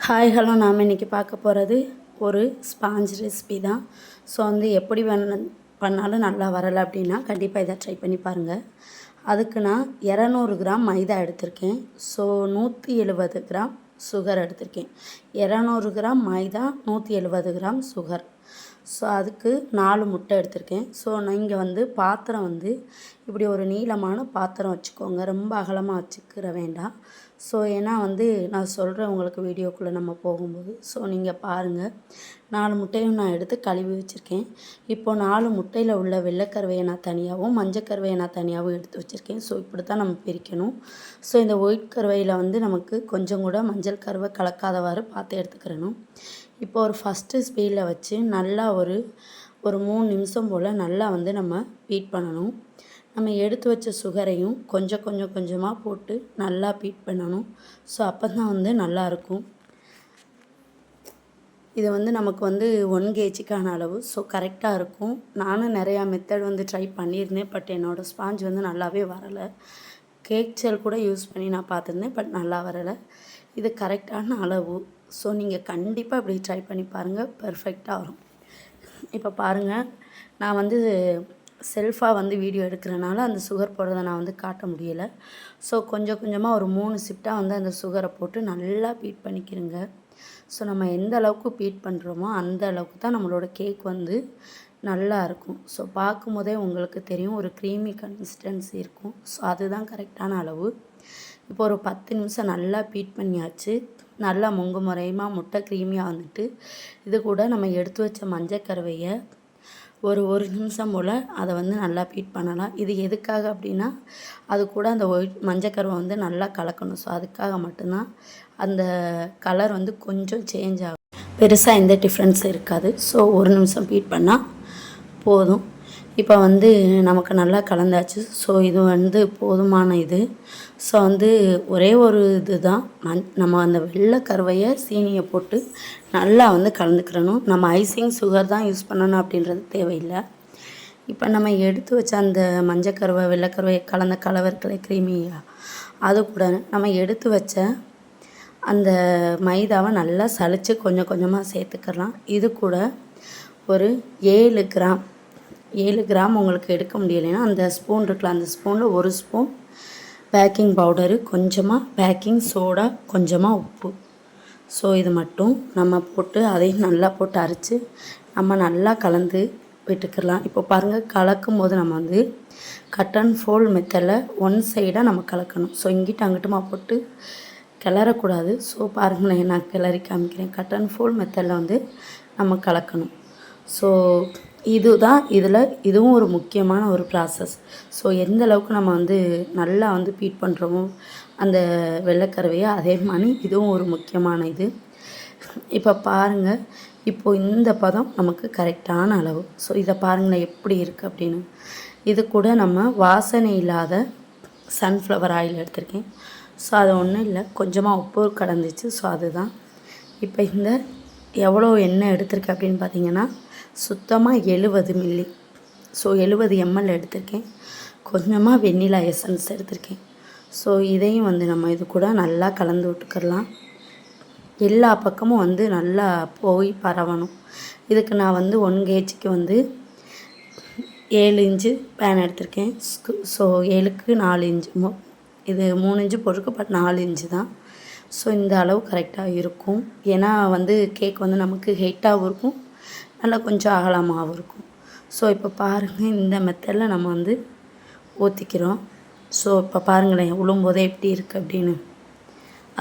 Hi hello நாம் இன்றைக்கி பார்க்க போகிறது ஒரு ஸ்பாஞ்ச் ரெசிபி தான். ஸோ எப்படி பண்ணாலும் நல்லா வரலை அப்படின்னா கண்டிப்பாக இதை ட்ரை பண்ணி பாருங்கள். அதுக்கு நான் 200 கிராம் மைதா எடுத்திருக்கேன். ஸோ 170 கிராம் சுகர் எடுத்திருக்கேன். 200 கிராம் மைதா, 170 கிராம் சுகர். ஸோ அதுக்கு 4 முட்டை எடுத்திருக்கேன். ஸோ நீங்கள் பாத்திரம் இப்படி ஒரு நீளமான பாத்திரம் வச்சுக்கோங்க, ரொம்ப அகலமாக வச்சுக்கிற வேண்டாம். ஸோ ஏன்னா நான் சொல்கிறேன் உங்களுக்கு வீடியோக்குள்ளே நம்ம போகும்போது. ஸோ நீங்கள் பாருங்கள், 4 முட்டையும் நான் எடுத்து கழுவி வச்சுருக்கேன். இப்போது 4 முட்டையில் உள்ள வெள்ளைக்கருவையை நான் தனியாகவும் மஞ்சக்கருவையை நான் தனியாகவும் எடுத்து வச்சுருக்கேன். ஸோ இப்படி தான் நம்ம பிரிக்கணும். ஸோ இந்த ஒயிட் கருவையில் நமக்கு கொஞ்சம் கூட மஞ்சள் கருவை கலக்காதவாறு பார்த்து எடுத்துக்கிறணும். இப்போ ஒரு ஃபஸ்ட்டு ஸ்பீடில் வச்சு நல்லா ஒரு 3 நிமிஷம் போல் நல்லா நம்ம பீட் பண்ணணும். நம்ம எடுத்து வச்ச சுகரையும் கொஞ்சமாக போட்டு நல்லா பீட் பண்ணணும். ஸோ அப்போ தான் நல்லாயிருக்கும். இது நமக்கு 1 kgக்கான அளவு. ஸோ கரெக்டாக இருக்கும். நானும் நிறையா மெத்தட் ட்ரை பண்ணியிருந்தேன். பட் என்னோடய ஸ்பாஞ்ச் நல்லாவே வரலை. கேக் செல் கூட யூஸ் பண்ணி நான் பார்த்துருந்தேன். பட் நல்லா வரலை. இது கரெக்டான அளவு. ஸோ நீங்கள் கண்டிப்பாக இப்படி ட்ரை பண்ணி பாருங்கள், பர்ஃபெக்டாக வரும். இப்போ பாருங்கள், நான் செல்ஃபாக வீடியோ எடுக்கிறனால அந்த சுகர் போடுறத நான் காட்ட முடியலை. ஸோ கொஞ்சமாக ஒரு 3 ஷிஃப்டாக அந்த சுகரை போட்டு நல்லா பீட் பண்ணிக்கிறங்க. ஸோ நம்ம எந்த அளவுக்கு பீட் பண்ணுறோமோ அந்த அளவுக்கு தான் நம்மளோட கேக் நல்லா இருக்கும். ஸோ பார்க்கும்போதே உங்களுக்கு தெரியும், ஒரு க்ரீமி கன்சிஸ்டன்சி இருக்கும். ஸோ அதுதான் கரெக்டான அளவு. இப்போ ஒரு 10 நிமிஷம் நல்லா பீட் பண்ணியாச்சு. நல்லா முங்கு முறையமாக முட்டை க்ரீமியாக இது கூட நம்ம எடுத்து வச்ச மஞ்சக்கருவையை ஒரு நிமிஷம் போல் அதை நல்லா பீட் பண்ணலாம். இது எதுக்காக அப்படின்னா, அது கூட அந்த மஞ்சக்கருவை நல்லா கலக்கணும். ஸோ அதுக்காக மட்டும்தான். அந்த கலர் கொஞ்சம் சேஞ்ச் ஆகும், பெருசாக எந்த டிஃப்ரென்ஸ் இருக்காது. ஸோ ஒரு நிமிஷம் பீட் பண்ணால் போதும். இப்போ நமக்கு நல்லா கலந்தாச்சு. ஸோ இது போதுமான இது. ஸோ ஒரே ஒரு இது தான், நம்ம அந்த வெள்ளை கருவையை சீனியை போட்டு நல்லா கலந்துக்கிறணும். நம்ம ஐசிங் சுகர் தான் யூஸ் பண்ணணும் அப்படின்றது தேவையில்லை. இப்போ நம்ம எடுத்து வச்ச அந்த மஞ்சக்கருவை வெள்ளைக்கருவை கலந்த கலவர்களை க்ரீமியாக அது கூட நம்ம எடுத்து வச்ச அந்த மைதாவை நல்லா சலித்து கொஞ்சமாக சேர்த்துக்கலாம். இது கூட ஒரு 7 கிராம் உங்களுக்கு எடுக்க முடியலைன்னா அந்த ஸ்பூன் இருக்குல்ல, அந்த ஸ்பூனில் 1 ஸ்பூன் பேக்கிங் பவுடரு, கொஞ்சமாக பேக்கிங் சோடா, கொஞ்சமாக உப்பு. ஸோ இது மட்டும் நம்ம போட்டு அதையும் நல்லா போட்டு அரைச்சி நம்ம நல்லா கலந்து விட்டுக்கலாம். இப்போ பாருங்கள், கலக்கும் போது நம்ம கட் அண்ட் ஃபோல்ட் மெத்தடில் ஒன் சைடாக நம்ம கலக்கணும். ஸோ இங்கிட்ட அங்கிட்டுமா போட்டு கிளறக்கூடாது. ஸோ பாருங்களேன், நான் கிளறி காமிக்கிறேன். கட் அண்ட் ஃபோல்ட் மெத்தடில் நம்ம கலக்கணும். ஸோ இதுவும் ஒரு முக்கியமான ஒரு ப்ராசஸ். ஸோ எந்த அளவுக்கு நம்ம நல்லா பீட் பண்ணுறோமோ அந்த வெள்ளைக்கருவையை, அதே மாதிரி இதுவும் ஒரு முக்கியமான இது. இப்போ பாருங்கள், இப்போது இந்த பதம் நமக்கு கரெக்டான அளவு. ஸோ இதை பாருங்களேன் எப்படி இருக்குது அப்படின்னு. இது கூட நம்ம வாசனை இல்லாத சன்ஃப்ளவர் ஆயில் எடுத்திருக்கேன். ஸோ அது ஒன்றும் இல்லை, கொஞ்சமாக உப்பு கலந்துச்சு. ஸோ அதுதான். இப்போ எவ்வளோ எண்ணெய் எடுத்திருக்கேன் அப்படின்னு பார்த்தீங்கன்னா, சுத்தமாக 70 மில்லி. ஸோ 70 ml எடுத்திருக்கேன். கொஞ்சமாக வெண்ணிலா எசன்ஸ் எடுத்திருக்கேன். ஸோ இதையும் நம்ம இது கூட நல்லா கலந்து விட்டுக்கலாம். எல்லா பக்கமும் நல்லா போய் பரவணும். இதுக்கு நான் 1 kgக்கு 7 இன்ச்சு பேன் எடுத்திருக்கேன். ஸோ 7க்கு 4 இன்ச்சு, இது 3 இன்ச்சு போட்டிருக்கு, பட் 4 இன்ச்சு தான். ஸோ இந்த அளவு கரெக்டாக இருக்கும். ஏன்னா கேக் நமக்கு ஹெயிட்டாகவும் இருக்கும், நல்லா கொஞ்சம் அகலமாகவும் இருக்கும். ஸோ இப்போ பாருங்கள், இந்த மெத்தடில் நம்ம ஊற்றிக்கிறோம். ஸோ இப்போ பாருங்களேன், உழும்போதே எப்படி இருக்குது அப்படின்னு.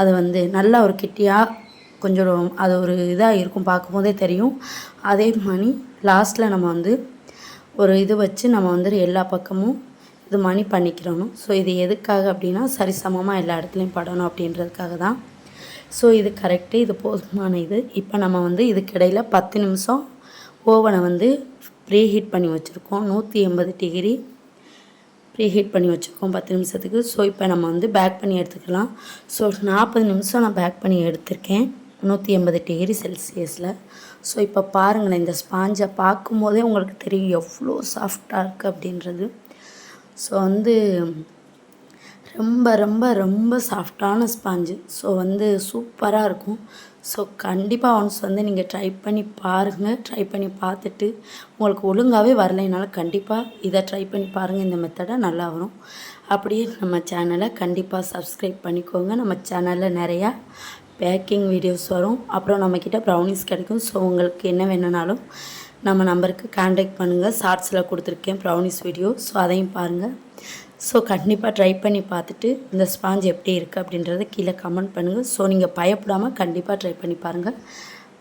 அது நல்லா ஒரு கெட்டியாக கொஞ்சம் அது ஒரு இதாக இருக்கும், பார்க்கும்போதே தெரியும். அதே மாதிரி லாஸ்ட்டில் நம்ம ஒரு இது வச்சு நம்ம எல்லா பக்கமும் இது மாதிரி பண்ணிக்கிறணும். ஸோ இது எதுக்காக அப்படின்னா, சரிசமமாக எல்லா இடத்துலையும் படணும் அப்படின்றதுக்காக தான். ஸோ இது கரெக்டு, இது போதுமான இது. இப்போ நம்ம இதுக்கிடையில் 10 நிமிஷம் ஓவனை ப்ரீ ஹீட் பண்ணி வச்சுருக்கோம். 180 டிகிரி ப்ரீ ஹீட் பண்ணி வச்சுருக்கோம் 10 நிமிஷத்துக்கு. ஸோ இப்போ நம்ம பேக் பண்ணி எடுத்துக்கலாம். ஸோ 40 நிமிஷம் நான் பேக் பண்ணி எடுத்திருக்கேன் 180 டிகிரி செல்சியஸில். ஸோ இப்போ பாருங்களேன், இந்த ஸ்பாஞ்சை பார்க்கும்போதே உங்களுக்கு தெரியும் எவ்வளோ சாஃப்டாக இருக்குது அப்படின்றது. ஸோ ரொம்ப ரொம்ப ரொம்ப சாஃப்டான ஸ்பாஞ்சு. ஸோ வந்து சூப்பராக இருக்கும். ஸோ கண்டிப்பாக ஒன்ஸ் வந்து நீங்கள் ட்ரை பண்ணி பாருங்கள். ட்ரை பண்ணி பார்த்துட்டு உங்களுக்கு ஒழுங்காகவே வரலைனாலும் கண்டிப்பாக இதை ட்ரை பண்ணி பாருங்கள். இந்த மெத்தடை நல்லா வரும். அப்படியே நம்ம சேனலை கண்டிப்பாக சப்ஸ்கிரைப் பண்ணிக்கோங்க. நம்ம சேனலில் நிறையா பேக்கிங் வீடியோஸ் வரும். அப்புறம் நம்மக்கிட்ட ப்ரௌனிஸ் கிடைக்கும். ஸோ உங்களுக்கு என்ன வேணும்னாலும் நம்ம நம்பருக்கு கான்டாக்ட் பண்ணுங்கள். ஷார்ட்ஸில் கொடுத்துருக்கேன் ப்ரௌனிஸ் வீடியோ. ஸோ அதையும் பாருங்கள். ஸோ கண்டிப்பாக ட்ரை பண்ணி பார்த்துட்டு இந்த ஸ்பாஞ்ச் எப்படி இருக்குது அப்படின்றத கீழே கமெண்ட் பண்ணுங்கள். ஸோ நீங்கள் பயப்படாமல் கண்டிப்பாக ட்ரை பண்ணி பாருங்கள்.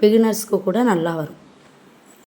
பிகினர்ஸ்க்கு கூட நல்லா வரும்.